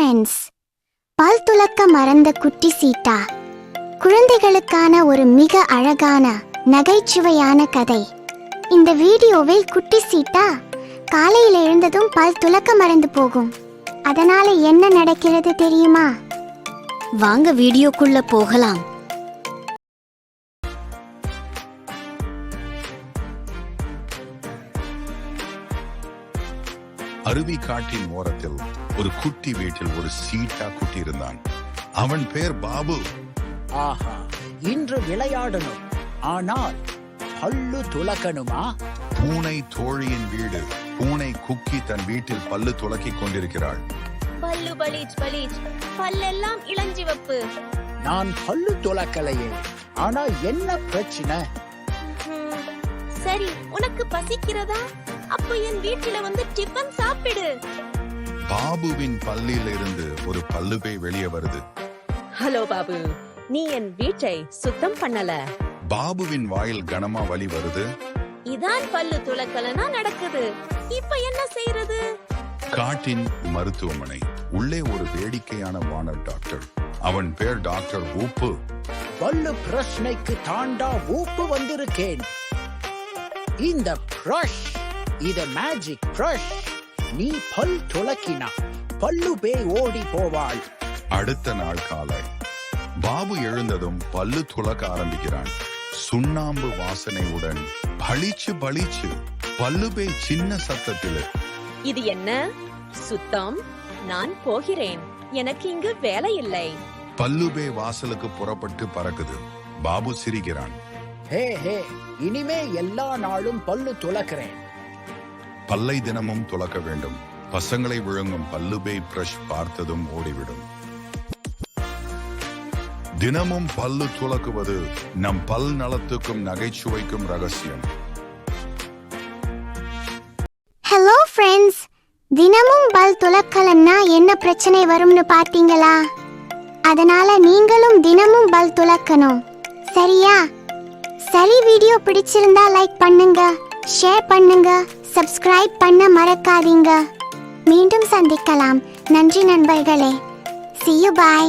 Friends, பல் துலக்க மறந்த குட்டி சீட்டா குழந்தைகளுக்கான ஒரு மிக அழகான நகைச்சுவையான கதை. இந்த வீடியோவில் குட்டி சீட்டா காலையில் எழுந்ததும் பல் துலக்க மறந்து போகும். அதனால என்ன நடக்கிறது தெரியுமா? வாங்க வீடியோக்குள்ள போகலாம். அருவி காட்டின் ஓரத்தில் ஒரு குட்டி வீட்டில் ஒரு சீட்டா குட்டி இருந்தான். அவன் பேர் பாபு. ஆஹா, இன்று விளையாடணும், ஆனால் பல்லு துலக்கணுமா? பூனை தோழியின் வீடு. பூனை குக்கி தன் வீட்டில் பல்லு துலக்கிக் கொண்டிருக்கிறாள். பல்லு பலீச் பலீச், பல்லெல்லாம் இளஞ்சிவப்பு. நான் பல்லு துலக்கலையே, ஆனா என்ன பிரச்சனை? சரி, உனக்கு பசிக்கிறதா? அப்ப என் வீட்டில வந்து டிபன் சாப்பிடு. பாபுவின் பல்லில் இருந்து ஒரு பல்லுபை வெளியே வருது. ஹலோ பாபு, நீ என் வீட்டை சுத்தம் பண்ணல. பாபுவின் வாயில் கனமா வலி வருது. இதான் பல்லு துலக்கலனா நடக்குது. இப்ப என்ன செய்யறது? காட்டின் மருத்துவமனை. உள்ளே ஒரு வேடிக்கையான வானர் டாக்டர். அவன் பேர் டாக்டர் ஊப்பு. பல்லு பிரச்சனைக்கு தாண்டா ஊப்பு வந்திருக்கேன். இந்த பிரஷ், இது மேஜிக் பிரஷ். நீ பல் துலக்கினா பல்லு பேய் ஓடி போவாள். அடுத்த நாள் காலை பாபு எழுந்ததும் பல்லு துலக்க ஆரம்பிக்கிறான். சுண்ணாம்பு வாசனையுடன் பளிச்சு பளிச்சு பல்லுபை சின்ன சத்தத்தில். இது என்ன சுத்தம்? நான் போகிறேன், எனக்கு இங்கு வேலை இல்லை. பல்லுபே வாசலுக்கு புறப்பட்டு பறக்குது. பாபு சிரிக்கிறான். ஹே ஹே, இனிமே எல்லா நாளும் பல்லு துலக்கிறேன். பல்லை தினமும் துலக்க வேண்டும். பசங்களை விழுங்கும் பல்லுபே பிரஷ் பார்த்ததும் ஓடிவிடும். தினமும் பல்லு துலக்குவது நம் பல் நலத்துக்கும் நகைச்சுவைக்கும் ரகசியம். ஹலோ ஃப்ரெண்ட்ஸ், தினமும் பல் துலக்கலன்னா என்ன பிரச்சனை வரும்னு பார்த்தீங்களா? அதனால நீங்களும் தினமும் பல் துலக்கணும், சரியா? சரி, வீடியோ பிடிச்சிருந்தா லைக் பண்ணுங்க, ஷேர் பண்ணுங்க, சப்ஸ்கிரைப் பண்ண மறக்காதீங்க. மீண்டும் சந்திக்கலாம். நன்றி நண்பர்களே. See you, bye.